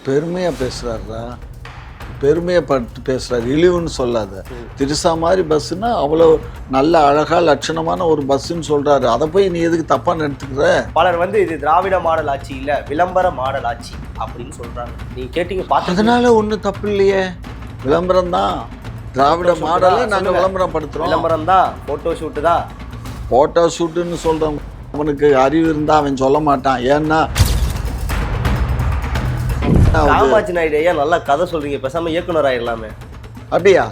பெருமையாக பேசுகிறாரா, பெருமையை பட்டு பேசுகிறார், இழிவுன்னு சொல்லாத. திரிசா மாதிரி பஸ்ஸுன்னா அவ்வளோ நல்ல அழகாக லட்சணமான ஒரு பஸ்ஸுன்னு சொல்கிறாரு. அதை போய் நீ எதுக்கு தப்பாக நினைத்துக்கிற? பலர் வந்து இது திராவிட மாடல் ஆட்சி இல்லை, விளம்பர மாடல் ஆட்சி அப்படின்னு சொல்கிறாங்க. நீங்கள் கேட்டீங்க பார்த்து. அதனால ஒன்றும் தப்பு இல்லையே, விளம்பரம் தான். திராவிட மாடலை நாங்கள் விளம்பரப்படுத்துகிறோம். விளம்பரம் தான், ஃபோட்டோ ஷூட்டு தான். ஃபோட்டோ ஷூட்டுன்னு சொல்கிறோம். அவனுக்கு அறிவு இருந்தால் அவன் சொல்ல மாட்டான். ஏன்னா காமாட்சி நாயுடு ஐயா நல்லா கதை சொல்றீங்க, பேசாம இயக்குனர் ஆயிடலாமே. அப்படியா?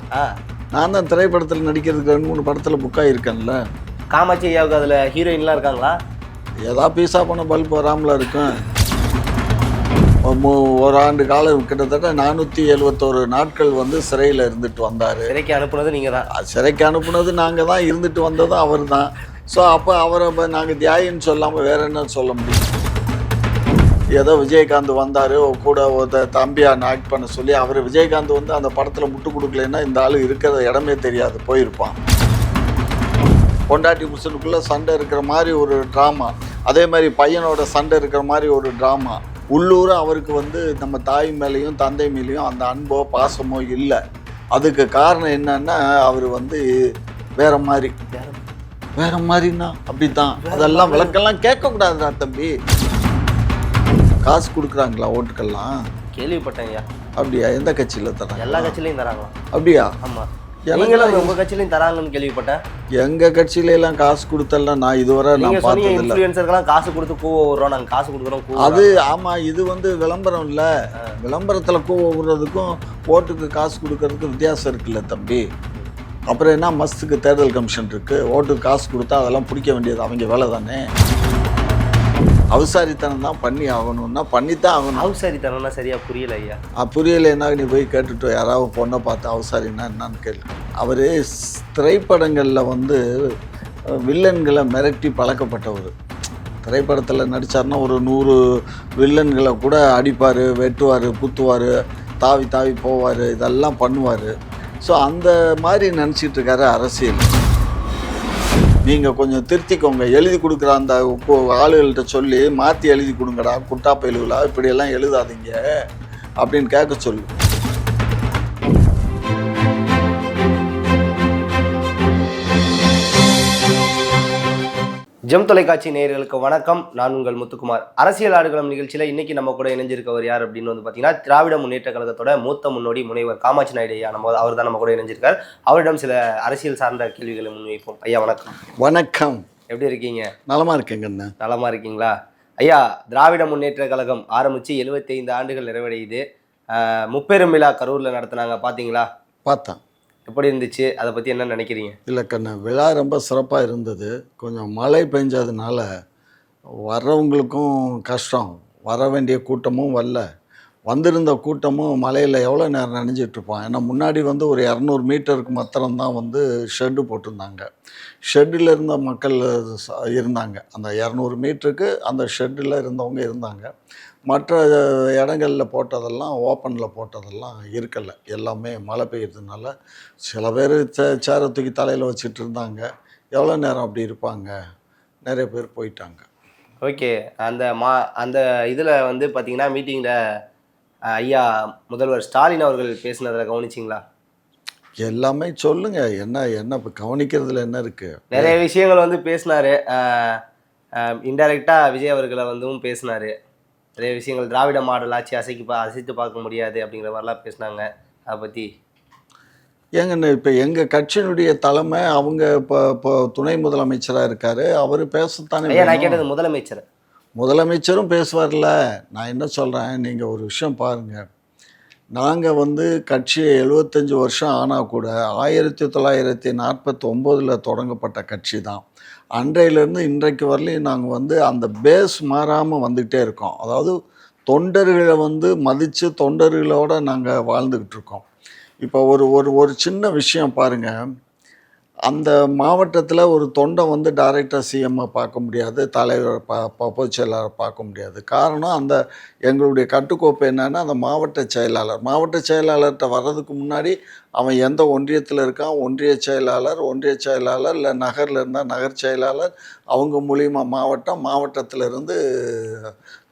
நான் தான் திரைப்படத்தில் நடிக்கிறதுக்கு 2-3 படத்தில் புக் ஆகியிருக்கேன்ல. காமாட்சி ஐயாவுக்கு அதில் ஹீரோயின்லாம் இருக்காங்களா? ஏதாவது பீஸா பண்ண பல்ப் வராமல இருக்கும். ஒரு ஆண்டு காலம் கிட்டத்தட்ட 471 நாட்கள் வந்து சிறையில் இருந்துட்டு வந்தார். சிறைக்கு அனுப்புனது நீங்கள் தான்? சிறைக்கு அனுப்புனது நாங்கள் தான், இருந்துட்டு வந்ததும் அவர் தான். ஸோ அப்போ அவரை நாங்கள் தியாகின்னு சொல்லாமல் வேற என்ன சொல்ல முடியும்? ஏதோ விஜயகாந்த் வந்தார் கூட ஒரு தம்பியாக ஆக்ட் பண்ண சொல்லி, அவர் விஜயகாந்த் வந்து அந்த படத்தில் முட்டு கொடுக்கலன்னா இந்த ஆள் இருக்கிற இடமே தெரியாது, போயிருப்பான். பொண்டாட்டி புருஷனுக்குள்ளே சண்டை இருக்கிற மாதிரி ஒரு ட்ராமா, அதே மாதிரி பையனோட சண்டை இருக்கிற மாதிரி ஒரு ட்ராமா. உள்ளூர் அவருக்கு வந்து நம்ம தாய் மேலேயும் தந்தை மேலேயும் அந்த அன்போ பாசமோ இல்லை. அதுக்கு காரணம் என்னன்னா அவர் வந்து வேற மாதிரின்னா அப்படி தான். அதெல்லாம் விளக்கெல்லாம் கேட்கக்கூடாதுடா தம்பி. காசு கொடுக்குறாங்களா ஓட்டுக்கெல்லாம்? கேள்விப்பட்டேன் ஐயா. அப்படியா? எந்த கட்சியில் தராங்க? எல்லா கட்சியிலையும் தராங்களா? அப்படியா? ஆமாம். நீங்களும் உங்கள் கட்சியிலையும் தராங்கன்னு கேள்விப்பட்டேன். எங்கள் கட்சியில எல்லாம் காசு கொடுத்தலாம் நான் இதுவரை நான் பார்த்ததில்லை. இன்ஃப்ளூயன்சர்லாம் காசு கொடுத்து கூவ விடுறோம், நாங்கள் காசு கொடுக்குறோம். அது ஆமாம், இது வந்து விளம்பரம் இல்லை. விளம்பரத்தில் கூவ விடுறதுக்கும் ஓட்டுக்கு காசு கொடுக்கறதுக்கும் வித்தியாசம் இருக்குல்ல தம்பி. அப்புறம் என்ன, மஸ்துக்கு தேர்தல் கமிஷன் இருக்குது, ஓட்டுக்கு காசு கொடுத்தா அதெல்லாம் பிடிக்க வேண்டியது அவங்க வேலை தானே. அவசாரித்தனம் தான் பண்ணி ஆகணும்னா பண்ணித்தான் ஆகணும். அவசாரித்தனம்னா சரியா புரியல ஐயா. புரியலைன்னா நீ போய் கேட்டுட்டு யாராவது பொண்ணை பார்த்து அவசாரின்னா என்னன்னு கேள்வி. அவர் திரைப்படங்களில் வந்து வில்லன்களை மிரட்டி பழக்கப்பட்டவர். திரைப்படத்தில் நடித்தார்னா ஒரு 100 வில்லன்களை கூட அடிப்பார், வெட்டுவார், குத்துவார், தாவி தாவி போவார், இதெல்லாம் பண்ணுவார். ஸோ அந்த மாதிரி நினச்சிட்டு இருக்காரு அரசியல். நீங்கள் கொஞ்சம் திருத்திக்கோங்க, எழுதி கொடுக்குற அந்த ஆளுகள்கிட்ட சொல்லி மாற்றி எழுதி கொடுங்கடா, குட்டா பயிலுகளா இப்படியெல்லாம் எழுதாதீங்க அப்படின்னு கேட்க சொல்லு. ஜெம் தொலைக்காட்சி நேயர்களுக்கு வணக்கம். நான் உங்கள் முத்துக்குமார். அரசியல் ஆடுகளம் நிகழ்ச்சியில் இன்னைக்கு நம்ம கூட இணைஞ்சிருக்கவர் யார் அப்படின்னு வந்து பார்த்தீங்கன்னா, திராவிட முன்னேற்ற கழகத்தோட மூத்த முன்னோடி முனைவர் காமாட்சி நாயுடு ஐயா. அவர் தான் நம்ம கூட இணைஞ்சிருக்கார். அவரிடம் சில அரசியல் சார்ந்த கேள்விகளை முன்வைப்போம். ஐயா வணக்கம். வணக்கம். எப்படி இருக்கீங்க? நலமா இருக்கேங்கண்ணா. நலமா இருக்கீங்களா ஐயா? திராவிட முன்னேற்ற கழகம் ஆரம்பித்து 75 ஆண்டுகள் நிறைவடையுது. முப்பெரும் விழா கரூரில் நடத்தினாங்க, பார்த்தீங்களா? பார்த்தேன். எப்படி இருந்துச்சு? அதை பற்றி என்ன நினைக்கிறீங்க? இல்லை கண்ணா, விழா ரொம்ப சிறப்பாக இருந்தது. கொஞ்சம் மழை பெஞ்சதுனால வர்றவங்களுக்கும் கஷ்டம், வர வேண்டிய கூட்டமும் வரல. வந்திருந்த கூட்டமும் மலையில் எவ்வளோ நேரம் நனைஞ்சிட்ருப்பான். ஏன்னா முன்னாடி வந்து ஒரு 200 மீட்டருக்கு மாத்திரம்தான் வந்து ஷெட்டு போட்டிருந்தாங்க. ஷெட்டில் இருந்த மக்கள் இருந்தாங்க. அந்த 200 மீட்டருக்கு அந்த ஷெட்டில் இருந்தவங்க இருந்தாங்க. மற்ற இடங்களில் போட்டதெல்லாம், ஓப்பனில் போட்டதெல்லாம் இருக்கலை. எல்லாமே மழை பெய்யறதுனால சில பேர் சேரை தூக்கி தலையில் வச்சுட்டு இருந்தாங்க. எவ்வளோ நேரம் அப்படி இருப்பாங்க? நிறைய பேர் போயிட்டாங்க. ஓகே. அந்த இதில் வந்து பார்த்தீங்கன்னா மீட்டிங்கில் ஐயா முதல்வர் ஸ்டாலின் அவர்கள் பேசினதில் கவனிச்சிங்களா? எல்லாமே சொல்லுங்கள். என்ன இப்போ கவனிக்கிறதுல என்ன இருக்குது? நிறைய விஷயங்கள் வந்து பேசினார். இன்டைரக்டாக விஜய் அவர்களை வந்தும் பேசினார். நிறைய விஷயங்கள் திராவிட மாடல் ஆட்சி அசைத்து பார்க்க முடியாது அப்படிங்கிற மாதிரிலாம் பேசினாங்க. அதை பற்றி ஏங்கண்ணா, இப்போ எங்கள் கட்சியினுடைய தலைமை அவங்க இப்போ துணை முதலமைச்சராக இருக்கார். அவர் பேசத்தானே. நான் கேட்டது முதலமைச்சரும் பேசுவார்ல. நான் என்ன சொல்கிறேன், நீங்கள் ஒரு விஷயம் பாருங்கள். நாங்கள் வந்து கட்சியை 75 வருஷம் ஆனால் கூட 1949 தொடங்கப்பட்ட கட்சி தான். அன்றையிலேருந்து இன்றைக்கு வரலையும் நாங்கள் வந்து அந்த பேஸ் மாறாமல் வந்துக்கிட்டே இருக்கோம். அதாவது தொண்டர்களை வந்து மதித்து தொண்டர்களோடு நாங்கள் வாழ்ந்துக்கிட்டு இருக்கோம். இப்போ ஒரு சின்ன விஷயம் பாருங்கள். அந்த மாவட்டத்தில் ஒரு தொண்டை வந்து டைரெக்டாக சிஎம்மை பார்க்க முடியாது, தலைவர் பொதுச் செயலாளரை பார்க்க முடியாது. காரணம், அந்த எங்களுடைய கட்டுக்கோப்பு என்னென்னா, அந்த மாவட்ட செயலாளர்கிட்ட வர்றதுக்கு முன்னாடி அவன் எந்த ஒன்றியத்தில் இருக்கான், ஒன்றிய செயலாளர் இல்லை நகரில் இருந்தால் நகர் செயலாளர், அவங்க மூலிமா மாவட்டத்திலிருந்து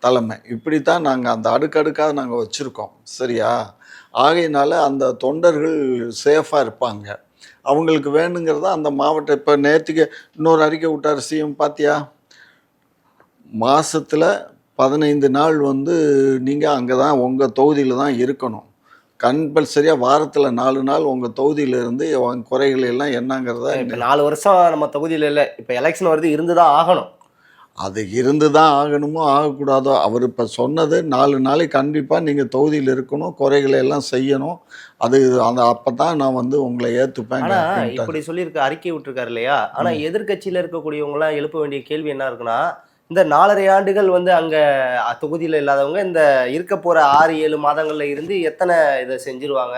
தலைமை. இப்படித்தான் நாங்கள் அந்த அடுக்கடுக்காக நாங்கள் வச்சுருக்கோம். சரியா? ஆகையினால அந்த தொண்டர்கள் சேஃபாக இருப்பாங்க. அவங்களுக்கு வேணுங்கிறத அந்த மாவட்ட இப்போ நேற்றுக்கு இன்னொரு அறிக்கை விட்டார் சிஎம் பார்த்தியா? மாதத்தில் 15 நாள் வந்து நீங்கள் அங்கே தான் உங்கள் தொகுதியில் தான் இருக்கணும். கம்பல்சரியாக வாரத்தில் 4 நாள் உங்கள் தொகுதியில் இருந்து உங்க குறைகள் எல்லாம் என்னங்கிறத இப்போ 4 வருஷம் நம்ம தொகுதியில் இல்லை, இப்போ எலெக்ஷன் வருது, இருந்து தான் ஆகணும். அது இருந்து தான் ஆகணுமோ ஆகக்கூடாதோ அவர் இப்போ சொன்னது 4 நாளைக்கு கண்டிப்பாக நீங்கள் தொகுதியில் இருக்கணும், குறைகளை எல்லாம் செய்யணும். அது அந்த அப்போ தான் நான் வந்து உங்களை ஏற்றுப்பேன். ஆனால் இப்படி சொல்லியிருக்க அறிக்கை விட்டுருக்காரு இல்லையா? ஆனால் எதிர்கட்சியில் இருக்கக்கூடியவங்களாம் எழுப்ப வேண்டிய கேள்வி என்ன இருக்குன்னா, இந்த 4.5 ஆண்டுகள் வந்து அங்கே தொகுதியில் இல்லாதவங்க இந்த இருக்க போகிற 6-7 மாதங்களில் இருந்து எத்தனை இதை செஞ்சுருவாங்க,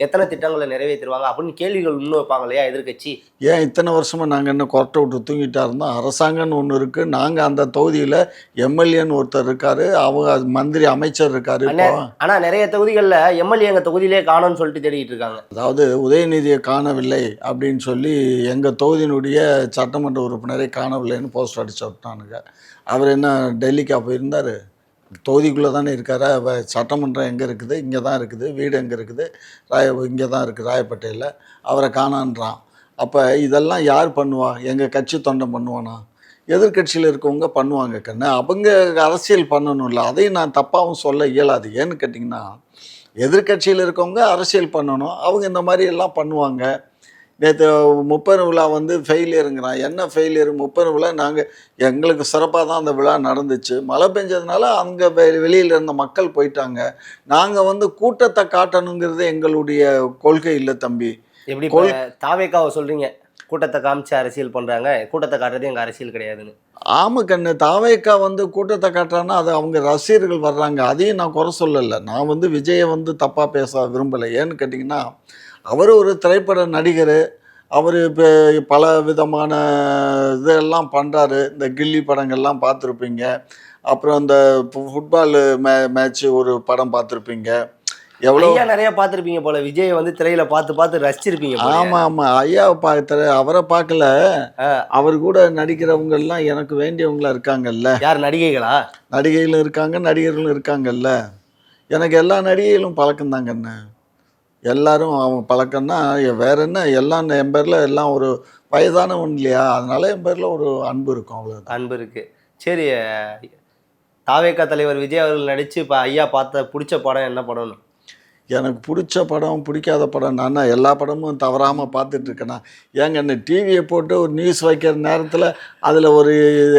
எத்தனை திட்டங்களை நிறைவேற்றுவாங்க அப்படின்னு கேள்விகள் இன்னும் வைப்பாங்க இல்லையா எதிர்கட்சி? ஏன் இத்தனை வருஷமாக நாங்கள் என்ன கொரட்டை விட்டு தூங்கிட்டா இருந்தோம்? அரசாங்கம்னு ஒன்று இருக்குது. நாங்கள் அந்த தொகுதியில் எம்எல்ஏன்னு ஒருத்தர் இருக்கார், அவங்க மந்திரி அமைச்சர் இருக்கார். ஆனால் நிறைய தொகுதிகளில் எம்எல்ஏ எங்கள் தொகுதியிலே காணோன்னு சொல்லிட்டு தேடிட்டு இருக்காங்க. அதாவது உதயநிதியை காணவில்லை அப்படின்னு சொல்லி எங்கள் தொகுதியினுடைய சட்டமன்ற உறுப்பினரை காணவில்லைன்னு போஸ்டர் அடிச்சு விட்டானுங்க. அவர் என்ன டெல்லிக்கா போயிருந்தார்? தொகுதிக்குள்ளே தானே இருக்கார். சட்டமன்றம் எங்கே இருக்குது? இங்கே தான் இருக்குது. வீடு எங்கே இருக்குது? இங்கே தான் இருக்குது, ராயப்பேட்டையில். அவரை காணான்றான். அப்போ இதெல்லாம் யார் பண்ணுவா? எங்கள் கட்சி தொண்டன் பண்ணுவானா? எதிர்கட்சியில் இருக்கவங்க பண்ணுவாங்க கண்ணு. அவங்க அரசியல் பண்ணணும்ல. அதையும் நான் தப்பாகவும் சொல்ல இயலாது. ஏன்னு கேட்டிங்கன்னா, எதிர்கட்சியில் இருக்கவங்க அரசியல் பண்ணணும், அவங்க இந்த மாதிரி எல்லாம் பண்ணுவாங்க. நேற்று முப்பெரு விழா வந்து ஃபெயிலியருங்கிறான். என்ன ஃபெயிலியர்? முப்பெரு விழா நாங்கள் எங்களுக்கு சிறப்பாக தான் அந்த விழா நடந்துச்சு. மழை பெஞ்சதுனால அங்கே வெளியில் இருந்த மக்கள் போயிட்டாங்க. நாங்கள் வந்து கூட்டத்தை காட்டணுங்கிறது எங்களுடைய கொள்கை இல்லை தம்பி. எப்படி தாவேக்காவை சொல்கிறீங்க, கூட்டத்தை காமிச்சு அரசியல் பண்ணுறாங்க, கூட்டத்தை காட்டுறது எங்கள் அரசியல் கிடையாதுன்னு? ஆமாம் கண்ணு, தாவேக்கா வந்து கூட்டத்தை காட்டுறான்னா அது அவங்க ரசிகர்கள் வர்றாங்க. அதையும் நான் குறை சொல்லலை. நான் வந்து விஜயை வந்து தப்பாக பேச விரும்பலை. ஏன்னு கேட்டிங்கன்னா, அவர் ஒரு திரைப்பட நடிகர். அவர் இப்போ பல விதமான இதெல்லாம் பண்ணுறாரு. இந்த கில்லி படங்கள்லாம் பார்த்துருப்பீங்க. அப்புறம் இந்த ஃபுட்பால் மேட்ச்சு ஒரு படம் பார்த்துருப்பீங்க. எவ்வளோ நிறைய பார்த்துருப்பீங்க போல. விஜயை வந்து திரையில பார்த்து பார்த்து ரசிச்சிருப்பீங்க. ஆமாம் ஆமாம், ஐயாவை பார்த்து அவரை பார்க்கல. அவர் கூட நடிக்கிறவங்கெல்லாம் எனக்கு வேண்டியவங்களா இருக்காங்கல்ல. யார்? நடிகைகளா? நடிகைகளும் இருக்காங்க, நடிகர்களும் இருக்காங்கல்ல. எனக்கு எல்லா நடிகைகளும் பழக்கம்தாங்கண்ணே. எல்லாரும் அவன் பழக்கம்னா வேற என்ன, எல்லாம் என் பேரில் எல்லாம் ஒரு வயதானவன் இல்லையா, அதனால என் பேரில் ஒரு அன்பு இருக்கும். அவ்வளோ அன்பு இருக்கு. சரி, தாவேக்கா தலைவர் விஜய் அவர்கள் நடித்து இப்போ ஐயா பார்த்த பிடிச்ச படம் என்ன படம்னு? எனக்கு பிடிச்ச படம் பிடிக்காத படம் நான் எல்லா படமும் தவறாமல் பார்த்துட்ருக்கேண்ணா. ஏங்க என்ன டிவியை போட்டு ஒரு நியூஸ் வைக்கிற நேரத்தில் அதில் ஒரு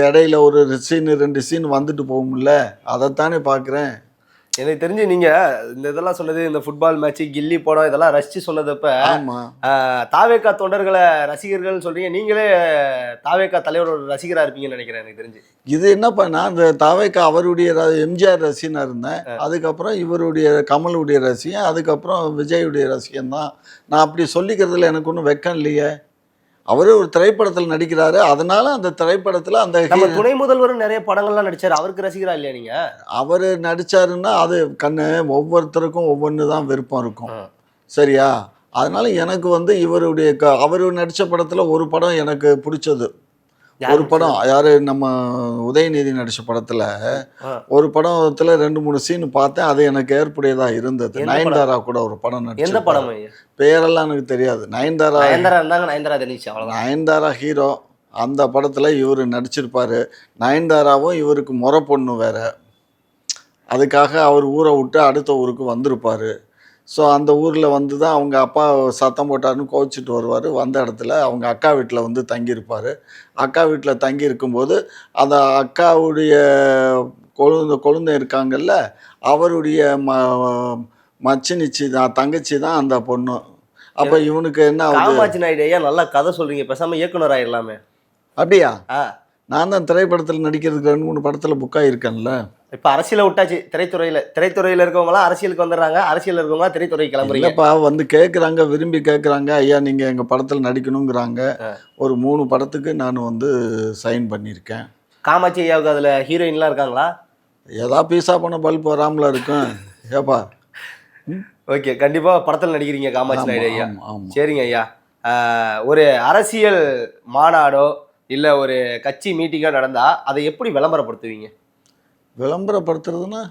இடையில ஒரு சீனு 2 சீன் வந்துட்டு போகும்ல, அதைத்தானே பார்க்குறேன். எனக்கு தெரிஞ்சு நீங்கள் இந்த இதெல்லாம் சொன்னது, இந்த ஃபுட்பால் மேட்ச்சு, கில்லி படம் இதெல்லாம் ரசித்து சொன்னதப்ப தாவேக்கா தொண்டர்களை ரசிகர்கள்னு சொல்கிறீங்க. நீங்களே தாவேக்கா தலைவரோட ரசிகராக இருப்பீங்கன்னு நினைக்கிறேன் எனக்கு தெரிஞ்சு. இது என்னப்பா, நான் இந்த தாவேக்கா அவருடைய எம்ஜிஆர் ரசிகனாக இருந்தேன். அதுக்கப்புறம் இவருடைய கமலுடைய ரசிகன், அதுக்கப்புறம் விஜயுடைய ரசிகன் தான். நான் அப்படி சொல்லிக்கிறதுல எனக்கு ஒன்றும் வெக்கம் இல்லையே. அவரு ஒரு திரைப்படத்தில் நடிக்கிறாரு, அதனால அந்த திரைப்படத்தில் அந்த துணை முதல்வரும் நிறைய படங்கள்லாம் நடிச்சார். அவருக்கு ரசிகரா இல்லையா நீங்க? அவர் நடிச்சாருன்னா அது கண்ணு, ஒவ்வொருத்தருக்கும் ஒவ்வொன்று தான் விருப்பம் இருக்கும். சரியா? அதனால எனக்கு வந்து இவருடைய அவர் நடித்த படத்தில் ஒரு படம் எனக்கு பிடிச்சது. ஒரு படம் யாரு, நம்ம உதயநிதி நடிச்ச படத்துல ஒரு படத்துல 2-3 சீன் பார்த்தேன். அது எனக்கு ஏற்புடையதா இருந்தது. நயன்தாரா கூட ஒரு படம் நடிச்ச. எந்த படம்? பேரெல்லாம் எனக்கு தெரியாது. நயன்தாரா ஹீரோ. அந்த படத்துல இவர் நடிச்சிருப்பாரு. நயன்தாராவும் இவருக்கு முறை பொண்ணு வேற. அதுக்காக அவர் ஊரை விட்டு அடுத்த ஊருக்கு வந்திருப்பாரு. ஸோ அந்த ஊரில் வந்து தான் அவங்க அப்பா சத்தம் போட்டாருன்னு கோச்சிட்டு வருவார். வந்த இடத்துல அவங்க அக்கா வீட்டில் வந்து தங்கியிருப்பார். அக்கா வீட்டில் தங்கி இருக்கும்போது அந்த அக்காவுடைய கொழுந்தை இருக்காங்கல்ல, அவருடைய மச்சினிச்சி தான், தங்கச்சி தான் அந்த பொண்ணு. அப்போ இவனுக்கு என்ன, காமாட்சி நாயுடு ஐயா நல்லா கதை சொல்கிறீங்க, பேசாமல் இயக்குனர் ஆகிடலாமே. அப்படியா? நான் தான் திரைப்படத்தில் நடிக்கிறதுக்கு 2-3 படத்தில் புக் ஆகியிருக்கேன்ல. இப்போ அரசியலை விட்டாச்சு. திரைத்துறையில் இருக்கவங்களாம் அரசியலுக்கு வந்துடுறாங்க, அரசியல் இருக்கவங்க திரைத்துறை கிளம்புறீங்க. இல்லைப்பா, வந்து கேட்குறாங்க, விரும்பி கேட்குறாங்க, ஐயா நீங்கள் எங்கள் படத்தில் நடிக்கணுங்கிறாங்க. ஒரு 3 படத்துக்கு நான் வந்து சைன் பண்ணியிருக்கேன். காமாட்சி ஐயாவுக்கு அதில் ஹீரோயின்லாம் இருக்காங்களா? ஏதா பீஸா பண்ண பல்ப் வராமல இருக்கும். ஏப்பா ஓகே, கண்டிப்பாக படத்தில் நடிக்கிறீங்க காமாட்சி நாயுடு ஐயா. சரிங்க ஐயா, ஒரு அரசியல் மாநாடோ இல்லை ஒரு கட்சி மீட்டிங்கோ நடந்தால் அதை எப்படி விளம்பரப்படுத்துவீங்க? விளம்பரப்படுத்துறதுன்னா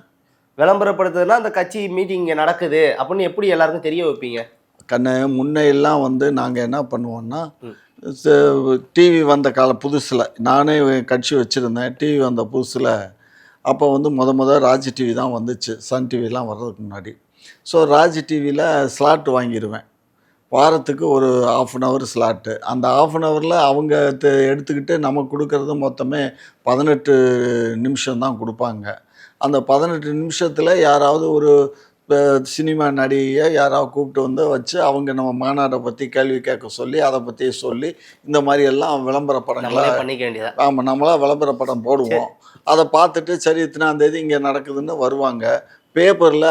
விளம்பரப்படுத்துறதுன்னா அந்த கட்சி மீட்டிங் இங்கே நடக்குது அப்படின்னு எப்படி எல்லாருக்கும் தெரிய வைப்பீங்க? கண்ணு முன்ன எல்லாம் வந்து நாங்கள் என்ன பண்ணுவோம்னா, ம். டிவி வந்த கால புதுசில் நானே கட்சி வச்சுருந்தேன். டிவி வந்த புதுசில் அப்போ வந்து முத ராஜ் டிவி தான் வந்துச்சு, சன் டிவிலாம் வர்றதுக்கு முன்னாடி. ஸோ ராஜ் டிவியில் ஸ்லாட் வாங்கிடுவேன். வாரத்துக்கு ஒரு 1/2 அன் ஹவர் ஸ்லாட்டு. அந்த 1/2 அன் ஹவரில் அவங்க எடுத்துக்கிட்டு நமக்கு கொடுக்கறது மொத்தமே 18 நிமிஷம் தான் கொடுப்பாங்க. அந்த 18 நிமிஷத்தில் யாராவது ஒரு சினிமா நடிகையை யாராவது கூப்பிட்டு வந்து வச்சு அவங்க நம்ம மாநாட்டை பற்றி கேள்வி கேட்க சொல்லி அதை பற்றி சொல்லி இந்த மாதிரி எல்லாம் விளம்பர படங்களை நம்மளே பண்ணிக்க வேண்டியதா? ஆமாம், நம்மளாம் விளம்பர படம் போடுவோம். அதை பார்த்துட்டு சரி இத்தனாந்தேதி இங்கே நடக்குதுன்னு வருவாங்க. பேப்பரில்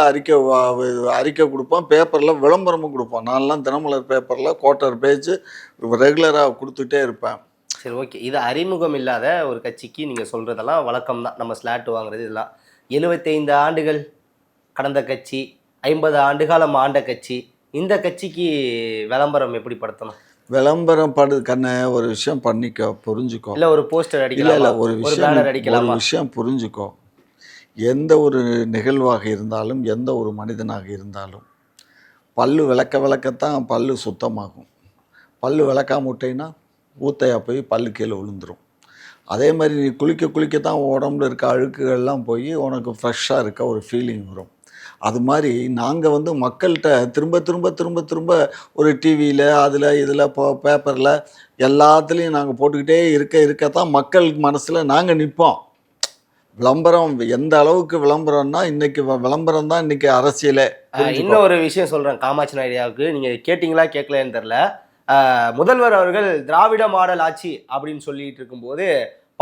அறிக்கை கொடுப்போம், பேப்பரில் விளம்பரமும் கொடுப்போம். நான்லாம் தினமலர் பேப்பரில் 1/4 பேஜ் ரெகுலராக கொடுத்துட்டே இருப்பேன். சரி, ஓகே. இது அறிமுகம் இல்லாத ஒரு கட்சிக்கு நீங்கள் சொல்கிறதெல்லாம் வழக்கம் தான், நம்ம ஸ்லாட் வாங்குறது இதெல்லாம். 75 ஆண்டுகள் கடந்த கட்சி, 50 ஆண்டுகாலம் ஆண்ட கட்சி, இந்த கட்சிக்கு விளம்பரம் எப்படி படுத்தணும்? விளம்பரம் கண்ண ஒரு விஷயம் பண்ணிக்கோ, புரிஞ்சுக்கோ. இல்லை ஒரு போஸ்டர் இல்லை அடிக்கலாம், இல்லை ஒரு பேனர் அடிக்கலாமா? ஒரு விஷயம் புரிஞ்சுக்கோ. எந்த ஒரு நிகழ்வாக இருந்தாலும் எந்த ஒரு மனிதனாக இருந்தாலும் பல்லு விளக்கத்தான் பல்லு சுத்தமாகும். பல்லு விளக்காம விட்டேன்னா ஊத்தையாக போய் பல்லு கீழே விழுந்துடும். அதே மாதிரி நீ குளிக்கத்தான் உடம்புல இருக்க அழுக்குகள்லாம் போய் உனக்கு ஃப்ரெஷ்ஷாக இருக்க ஒரு ஃபீலிங் வரும். அது மாதிரி நாங்கள் வந்து மக்கள்கிட்ட திரும்ப ஒரு டிவியில் அதில் இதில் பேப்பரில் எல்லாத்துலேயும் நாங்கள் போட்டுக்கிட்டே இருக்கத்தான் மக்கள் மனசில் நாங்கள் நிற்போம். விளம்பரம் எந்த அளவுக்கு விளம்பரம்னா இன்னைக்கு விளம்பரம் தான் இன்னைக்கு அரசியலே. இன்னும் ஒரு விஷயம் சொல்கிறேன் காமாட்சி நாயுடியாவுக்கு, நீங்கள் கேட்டிங்களா கேட்கலன்னு தெரில. முதல்வர் அவர்கள் திராவிட மாடல் ஆட்சி அப்படின்னு சொல்லிட்டு இருக்கும்போது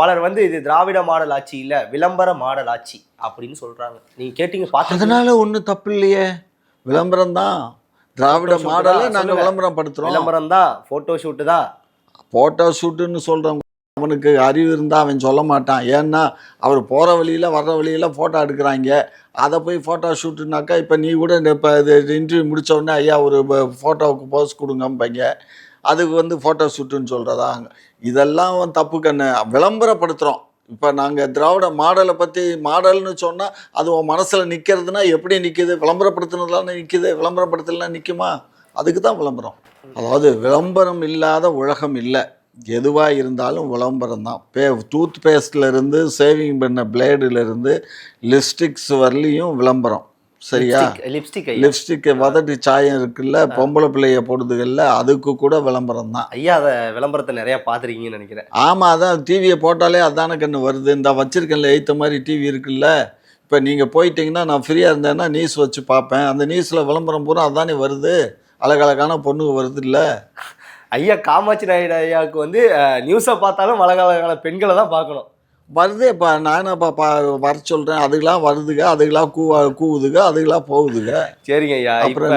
பலர் வந்து இது திராவிட மாடல் ஆட்சி இல்லை, விளம்பர மாடல் ஆட்சி அப்படின்னு சொல்றாங்க. நீங்க கேட்டீங்க பார்த்து. அதனால ஒன்றும் தப்பு இல்லையே, விளம்பரம் தான். திராவிட மாடலை நாங்கள் விளம்பரம் படுத்துகிறோம். விளம்பரம் தான், ஃபோட்டோ ஷூட்டு தான். ஃபோட்டோ ஷூட்டுன்னு சொல்கிறவங்க அவனுக்கு அறிவு இருந்தால் அவன் சொல்ல மாட்டான். ஏன்னா அவர் போகிற வழியில் வர்ற வழியில் ஃபோட்டோ எடுக்கிறாங்க. அதை போய் ஃபோட்டோ ஷூட்டுனாக்கா இப்போ நீ கூட இப்போ இது இன்டர்வியூ முடித்தோடனே ஐயா ஒரு ஃபோட்டோவுக்கு போஸ் கொடுங்கம்பாங்க. அதுக்கு வந்து ஃபோட்டோ ஷூட்டுன்னு சொல்கிறதா? இதெல்லாம் தப்பு கண்ணு. விளம்பரப்படுத்துகிறோம். இப்போ நாங்கள் திராவிட மாடலை பற்றி மாடல்னு சொன்னால் அது உன் மனசில் நிற்கிறதுனா எப்படி நிற்கிது? விளம்பரப்படுத்துனதுலாம் நிற்கிது, விளம்பரப்படுத்தலாம் நிற்குமா? அதுக்கு தான் விளம்பரம். அதாவது விளம்பரம் இல்லாத உலகம் இல்லை. எதுவாக இருந்தாலும் விளம்பரம் தான். டூத் பேஸ்ட்லேருந்து சேவிங் பண்ண பிளேடுலேருந்து லிப்ஸ்டிக்ஸ் வரலையும் விளம்பரம். சரியா? லிப்ஸ்டிக் வதட்டி சாயம் இருக்குல்ல, பொம்பளை பிள்ளைய போடுதுகள்ல, அதுக்கு கூட விளம்பரம் தான். ஐயா அதை விளம்பரத்தை நிறையா பார்த்துருக்கீங்கன்னு நினைக்கிறேன். ஆமாம், அதான் டிவியை போட்டாலே அதான கண்ணு வருது. இந்த வச்சிருக்கேன்ல ஏற்ற மாதிரி டிவி இருக்குல்ல, இப்போ நீங்கள் போயிட்டீங்கன்னா நான் ஃப்ரீயாக இருந்தேன்னா நியூஸ் வச்சு பார்ப்பேன். அந்த நியூஸில் விளம்பரம் பூரா அதானே வருது. அழகழகான பொண்ணுங்க வருது இல்லை? ஐயா காமாட்சி நாயுடு ஐயாவுக்கு வந்து நியூஸை பார்த்தாலும் அழகழகான பெண்களை தான் பார்க்கணும். வருதேப்பா, நானப்பா வர சொல்கிறேன். அதுக்கெல்லாம் வருதுங்க, அதுக்கெல்லாம் கூவுதுங்க, அதுக்கெல்லாம் போகுதுங்க. சரிங்க ஐயா. அப்புறம்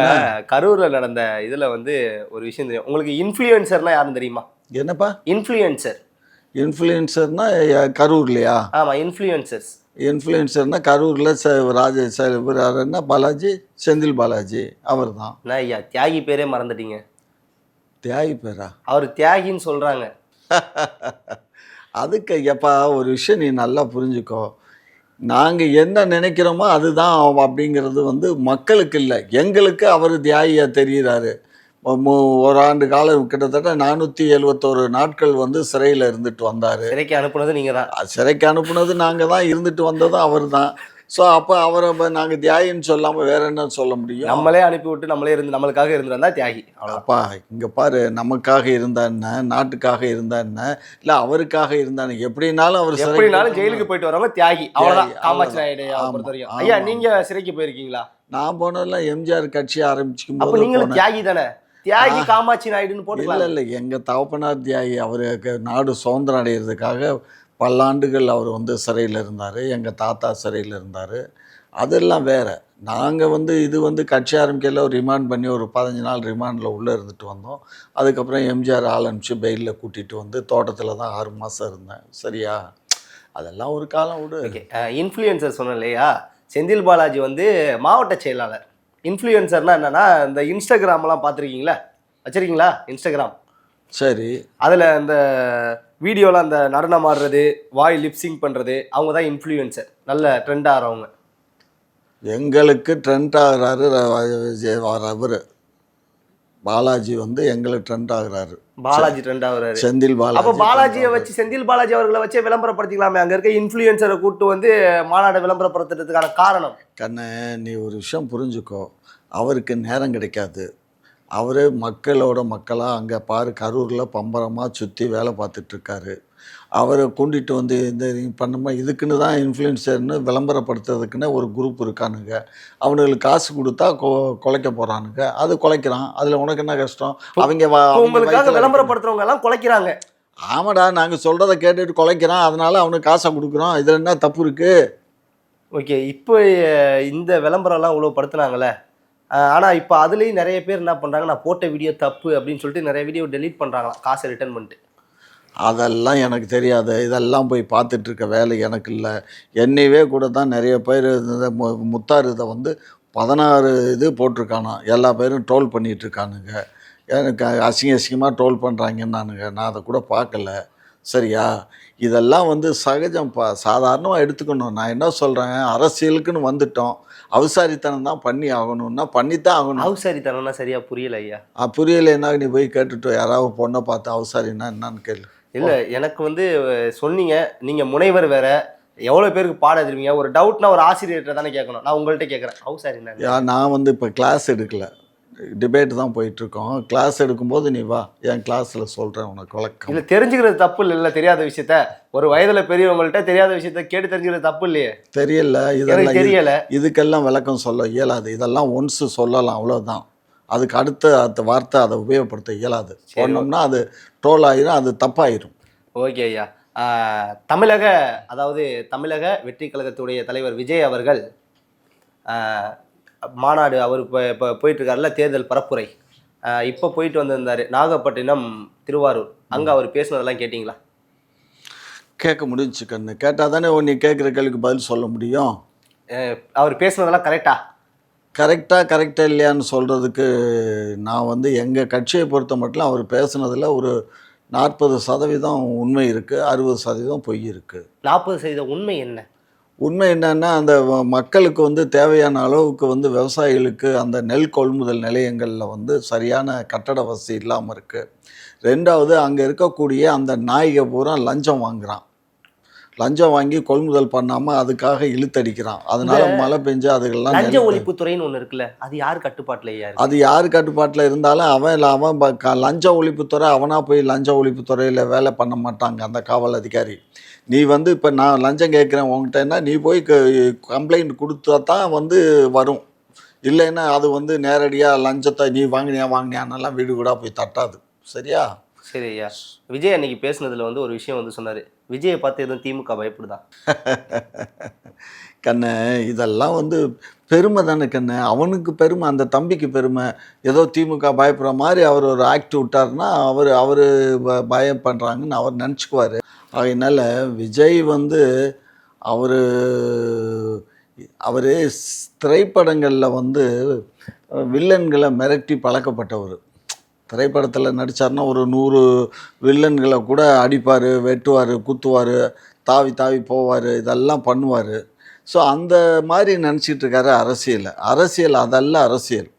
கரூரில் நடந்த இதில் வந்து ஒரு விஷயம் தெரியும் உங்களுக்கு. இன்ஃப்ளூயன்சர்னா யாருன்னு தெரியுமா? என்னப்பா இன்ஃப்ளூயன்சர்? இன்ஃப்ளூயன்சர்னா கரூர்லையா? ஆமாம், இன்ஃப்ளூயன்சர்னா கரூரில் இவர் என்ன பாலாஜி, செந்தில் பாலாஜி, அவர் தான். ஐயா தியாகி பேரே மறந்துட்டீங்க. தியாகி பேரா? அவர் தியாகின்னு சொல்கிறாங்க. அதுக்கு எப்பா ஒரு விஷயம் நீ நல்லா புரிஞ்சுக்கோ. நாங்கள் என்ன நினைக்கிறோமோ அதுதான் அப்படிங்கிறது வந்து மக்களுக்கு இல்லை, எங்களுக்கு அவர் தியாகியாக தெரிகிறாரு. ஒரு ஆண்டு காலம் கிட்டத்தட்ட 471 நாட்கள் வந்து சிறையில் இருந்துட்டு வந்தார். சிறைக்கு அனுப்புனது நீங்கள் தான்? சிறைக்கு அனுப்புனது நாங்கள் தான், இருந்துட்டு வந்ததும் அவர் தான். ஸோ அப்போ அவரை நாங்கள் தியாகின்னு சொல்லாமல் வேற என்ன சொல்ல முடியும்? நம்மளே அனுப்பிவிட்டு நம்மளே இருந்து நம்மளுக்காக இருந்திருந்தா தியாகி. அப்பா இங்கே பாரு, நமக்காக இருந்தா என்ன, நாட்டுக்காக இருந்தா என்ன, இல்லை அவருக்காக இருந்தானே, எப்படினாலும் அவர் எப்படினாலும் ஜெயிலுக்கு போயிட்டு வரவங்க தியாகி. அவ்வளோதான் காமாட்சி நாயுடு பொறுத்த வரைக்கும். ஐயா நீங்கள் சிறைக்கு போயிருக்கீங்களா? நான் போனதெல்லாம் எம்ஜிஆர் கட்சி ஆரம்பிச்சுக்கும் போது. நீங்களும் தியாகி தானே? தியாகி காமாட்சி நாயுடுன்னு போட்டு. இல்லை எங்கள் தகப்பனார் தியாகி. அவருக்கு நாடு சுதந்திரம் அடைகிறதுக்காக பல்லாண்டுகள் அவர் வந்து சிறையில் இருந்தார். எங்கள் தாத்தா சிறையில் இருந்தார். அதெல்லாம் வேறு. நாங்கள் வந்து இது வந்து கட்சி ஆரம்பிக்கையில் ஒரு ரிமாண்ட் பண்ணி ஒரு 15 நாள் ரிமாண்டில் உள்ளே இருந்துட்டு வந்தோம். அதுக்கப்புறம் எம்ஜிஆர் ஆள் அனுப்பிச்சு பெயிலில் கூட்டிகிட்டு வந்து தோட்டத்தில் தான் 6 மாதம் இருந்தேன். சரியா? அதெல்லாம் ஒரு காலம் விடு. ஓகே. இன்ஃப்ளூயன்சர் சொன்னேன் இல்லையா, செந்தில் பாலாஜி வந்து மாவட்ட செயலாளர். இன்ஃப்ளூயன்சர்னால் என்னென்னா, இந்த இன்ஸ்டாகிராம்லாம் பார்த்துருக்கீங்களா? வச்சுருக்கீங்களா இன்ஸ்டாகிராம்? சரி. அதில் அந்த வீடியோவில் அந்த நடனம் ஆடுறது, வாய் லிப்சிங் பண்ணுறது, அவங்க தான் இன்ஃப்ளூயன்சர், நல்ல ட்ரெண்ட் ஆகிறவங்க. எங்களுக்கு ட்ரெண்ட் ஆகுறாரு அவர் பாலாஜி வந்து எங்களுக்கு ட்ரெண்ட் ஆகுறாரு. பாலாஜி ட்ரெண்ட் ஆகுறாரு. செந்தில் அப்போ பாலாஜி பாலாஜியை வச்சு, செந்தில் பாலாஜி அவர்களை வச்சே விளம்பரப்படுத்திக்கலாமே. அங்கே இருக்க இன்ஃப்ளூயன்சரை கூப்பிட்டு வந்து மாநாடு விளம்பரப்படுத்துறதுக்கான காரணம். கண்ணு, நீ ஒரு விஷயம் புரிஞ்சுக்கோ. அவருக்கு நேரம் கிடைக்காது. அவர் மக்களோட மக்களாக அங்கே பாரு கரூரில் பம்பரமாக சுற்றி வேலை பார்த்துட்ருக்காரு. அவரை கூட்டிகிட்டு வந்து இந்த பண்ணமா இதுக்குன்னு தான் இன்ஃப்ளூயன்சர்னு விளம்பரப்படுத்துறதுக்குன்னு ஒரு குரூப் இருக்கானுங்க. அவனுங்களுக்கு காசு கொடுத்தா குலைக்க போகிறானுங்க. அது குலைக்கிறான். அதில் உனக்கு என்ன கஷ்டம்? அவங்க உங்களுக்காக விளம்பரப்படுத்துறவங்க எல்லாம் குலைக்கிறாங்க. ஆமாடா, நாங்கள் சொல்கிறத கேட்டுட்டு குலைக்கிறான். அதனால் அவனுக்கு காசை கொடுக்குறோம். இதில் என்ன தப்பு இருக்குது? ஓகே, இப்போ இந்த விளம்பரம்லாம் இவ்வளோ படுத்துனாங்களே, ஆனால் இப்போ அதுலேயும் நிறைய பேர் என்ன பண்ணுறாங்க, நான் போட்ட வீடியோ தப்பு அப்படின்னு சொல்லிட்டு நிறைய வீடியோ டெலீட் பண்ணுறாங்களாம் காசை ரிட்டர்ன் பண்ணிட்டு. அதெல்லாம் எனக்கு தெரியாது. இதெல்லாம் போய் பார்த்துட்ருக்க வேலை எனக்கு இல்லை. என்னையவே கூட தான் நிறைய பேர் இந்த முத்தார் இதை வந்து 16 இது போட்டிருக்கானா. எல்லா பேரும் ட்ரோல் பண்ணிகிட்ருக்கானுங்க. எனக்கு அசிங்கமாக ட்ரோல் பண்ணுறாங்கன்னானுங்க. நான் அதை கூட பார்க்கல. சரியா? இதெல்லாம் வந்து சகஜம்ப்பா, சாதாரணமாக எடுத்துக்கணும். நான் என்ன சொல்கிறேன், அரசியலுக்குன்னு வந்துட்டோம். அவசாரித்தனம் தான் பண்ணி ஆகணும்னா பண்ணித்தான் ஆகணும். அவசாரித்தனம்னா சரியாக புரியல ஐயா. புரியலைன்னா நீ போய் கேட்டுட்டு யாராவது பொண்ணை பார்த்து அவசாரின்னா என்னன்னு கேளு. இல்லை, எனக்கு வந்து சொன்னீங்க, நீங்கள் முனைவர் வேற, எவ்வளோ பேருக்கு பாட எழுதுவீங்க, ஒரு டவுட்னா ஒரு ஆசிரியர்கிட்ட தானே கேட்கணும். நான் உங்கள்கிட்ட கேட்குறேன், அவசாரின்னா. நான் வந்து இப்போ கிளாஸ் எடுக்கல, டிபேட் தான் போயிட்டுருக்கோம். கிளாஸ் எடுக்கும்போது நீ வா, என் கிளாஸில் சொல்கிறேன் உனக்கு வழக்கம். இல்லை, தெரிஞ்சுக்கிறது தப்பு இல்லை. தெரியாத விஷயத்த ஒரு வயதில் பெரியவங்கள்ட்ட தெரியாத விஷயத்த கேட்டு தெரிஞ்சுக்கிறது தப்பு இல்லையே. தெரியல, இதெல்லாம் தெரியல. இதுக்கெல்லாம் விளக்கம் சொல்ல இயலாது. இதெல்லாம் ஒன்ஸு சொல்லலாம், அவ்வளோதான். அதுக்கு அடுத்த வார்த்தை அதை உபயோகப்படுத்த இயலாது. சொன்னோம்னா அது ட்ரோல் ஆயிரும், அது தப்பாயிரும். ஓகே ஐயா. அதாவது தமிழக வெற்றி கழகத்துடைய தலைவர் விஜய் அவர்கள் மாநாடு அவர் இப்போ போயிட்டுருக்காருல, தேர்தல் பரப்புரை, இப்போ போயிட்டு வந்திருந்தார் நாகப்பட்டினம், திருவாரூர். அங்கே அவர் பேசுனதெல்லாம் கேட்டிங்களா? கேட்க முடிஞ்சு கண்ணு. கேட்டால் தானே நீ கேட்குற கேள்விக்கு பதில் சொல்ல முடியும். அவர் பேசுனதெல்லாம் கரெக்டாக இல்லையான்னு சொல்கிறதுக்கு நான் வந்து எங்கள் கட்சியை பொறுத்த மட்டும் அவர் பேசுனதில் ஒரு 40% உண்மை இருக்குது, 60% பொய் இருக்குது. 40% உண்மை என்ன? உண்மை என்னன்னா, அந்த மக்களுக்கு வந்து தேவையான அளவுக்கு வந்து விவசாயிகளுக்கு அந்த நெல் கொள்முதல் நிலையங்களில் வந்து சரியான கட்டட வசதி இல்லாமல் இருக்குது. 2வது, அங்கே இருக்கக்கூடிய அந்த நாய்க பூரா லஞ்சம் வாங்குகிறான். லஞ்சம் வாங்கி கொள்முதல் பண்ணாமல் அதுக்காக இழுத்தடிக்கிறான். அதனால மழை பெஞ்சு அதுக்கெல்லாம் லஞ்ச ஒழிப்புத்துறைன்னு ஒன்று இருக்குல்ல, அது யார் கட்டுப்பாட்டில்? அது யார் கட்டுப்பாட்டில் இருந்தாலும் அவன் லஞ்ச ஒழிப்புத்துறை அவனாக போய் லஞ்ச ஒழிப்புத்துறையில் வேலை பண்ண மாட்டாங்க அந்த காவல் அதிகாரி. நீ வந்து இப்போ நான் லஞ்சம் கேட்குறேன் உங்கள்கிட்டன்னா நீ போய் கம்ப்ளைண்ட் கொடுத்தா தான் வந்து வரும். இல்லைன்னா அது வந்து நேரடியாக லஞ்சத்தை நீ வாங்கினியான்னெல்லாம் வீடு வீடாக போய் தட்டாது. சரியா? சரி ஐயா. விஜய் அன்னைக்கு பேசுனதில் வந்து ஒரு விஷயம் வந்து சொன்னார், விஜயை பார்த்து எதுவும் திமுக பயப்படுதா? கண்ணு, இதெல்லாம் வந்து பெருமை தானே கண்ணு. அவனுக்கு பெருமை, அந்த தம்பிக்கு பெருமை. ஏதோ திமுக பயப்படுற மாதிரி அவர் ஒரு ஆக்ட் விட்டார்னா அவர் பயம் பண்ணுறாங்கன்னு அவர் நினச்சிக்குவார். அதனால் விஜய் வந்து அவர் திரைப்படங்களில் வந்து வில்லன்களை மிரட்டி பழக்கப்பட்டவர். திரைப்படத்தில் நடித்தார்னா ஒரு 100 வில்லன்களை கூட அடிப்பார், வெட்டுவார், குத்துவார், தாவி தாவி போவார், இதெல்லாம் பண்ணுவார். ஸோ அந்த மாதிரி நினச்சிட்டு இருக்காரு அரசியல் அதல்ல. அரசியல்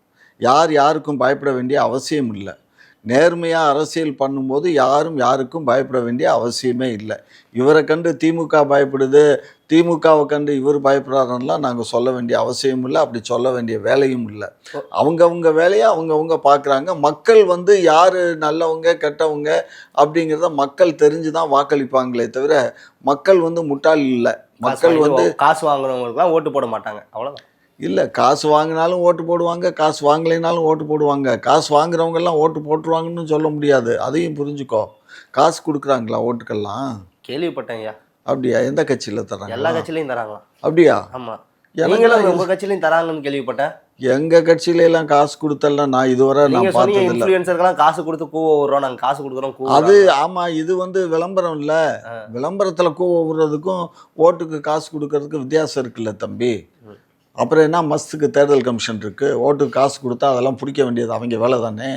யாருக்கும் பயப்பட வேண்டிய அவசியம் இல்லை. நேர்மையாக அரசியல் பண்ணும்போது யாருக்கும் பயப்பட வேண்டிய அவசியமே இல்லை. இவரை கண்டு திமுக பயப்படுது, திமுகவை கண்டு இவர் பயப்படுறாருலாம் நாங்கள் சொல்ல வேண்டிய அவசியம் இல்லை, அப்படி சொல்ல வேண்டிய வேலையும் இல்லை. அவங்கவுங்க வேலையை அவங்கவுங்க பார்க்குறாங்க. மக்கள் வந்து யார் நல்லவங்க கெட்டவங்க அப்படிங்கிறத மக்கள் தெரிஞ்சு தான் வாக்களிப்பாங்களே தவிர மக்கள் வந்து முட்டாள் இல்லை. மக்கள் வந்து காசு வாங்குறவங்களுக்குலாம் ஓட்டு போட மாட்டாங்க, அவ்வளோதான். இல்லை, காசு வாங்கினாலும் ஓட்டு போடுவாங்க, காசு வாங்கலைனாலும் ஓட்டு போடுவாங்க. காசு வாங்குறவங்கெல்லாம் ஓட்டு போட்டுருவாங்கன்னு சொல்ல முடியாது, அதையும் புரிஞ்சுக்கோ. காசு கொடுக்குறாங்களா ஓட்டுக்கெல்லாம்? கேள்விப்பட்டேன் ஐயா. அப்படியா? எந்த கட்சியில் தராங்க? எல்லா கட்சியிலையும் தராங்களா? அப்படியா? ஆமாம். நீங்களும் உங்கள் கட்சியிலையும் தராங்கன்னு கேள்விப்பட்டேன். எங்கள் கட்சியிலலாம் காசு கொடுத்தலாம் நான் இதுவரை நான் பார்த்ததில்லை. இன்ஃப்ளூயன்சர்லாம் காசு கொடுத்து கூவ விடுறோம், நாங்கள் காசு கொடுக்குறோம். அது ஆமாம், இது வந்து விளம்பரம் இல்லை. விளம்பரத்தில் கூவ விடுறதுக்கும் ஓட்டுக்கு காசு கொடுக்கறதுக்கு வித்தியாசம் இருக்குல்ல தம்பி. அப்புறம் என்ன மஸ்துக்கு தேர்தல் கமிஷன் இருக்குது? ஓட்டுக்கு காசு கொடுத்தா அதெல்லாம் பிடிக்க வேண்டியது அவங்க வேலை தானே.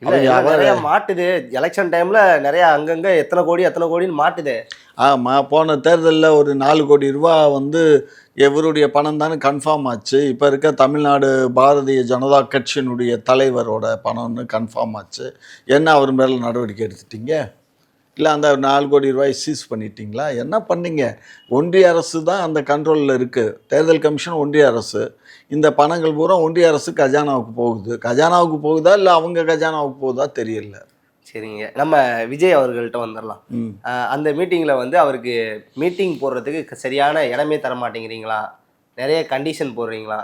இல்ல எல்லாம் நிறைய மாட்டுது எலெக்ஷன் டைம்ல நிறைய அங்கங்க எத்தனை கோடி எத்தனை கோடின்னு மாட்டுது. ஆமாம், போன தேர்தலில் ஒரு 4 கோடி ரூபா வந்து எவருடைய பணம் தானே கன்ஃபார்ம் ஆச்சு. இப்போ இருக்க தமிழ்நாடு பாரதிய ஜனதா கட்சியினுடைய தலைவரோட பணம்னு கன்ஃபார்ம் ஆச்சு. என்ன அவர் மேலே நடவடிக்கை எடுத்துட்டீங்க? இல்லை அந்த 4 கோடி ரூபாய் சீஸ் பண்ணிட்டீங்களா? என்ன பண்ணீங்க? ஒன்றிய அரசு தான் அந்த கண்ட்ரோலில் இருக்குது. தேர்தல் கமிஷன் ஒன்றிய அரசு. இந்த பணங்கள் பூரா ஒன்றிய அரசு கஜானாவுக்கு போகுது. கஜானாவுக்கு போகுதா இல்லை அவங்க கஜானாவுக்கு போகுதா தெரியல. சரிங்க, நம்ம விஜய் அவர்கள்ட்ட வந்துடலாம். அந்த மீட்டிங்கில் வந்து அவருக்கு மீட்டிங் போடுறதுக்கு சரியான இடமே தர மாட்டேங்கிறீங்களா, நிறைய கண்டிஷன் போடுறீங்களா?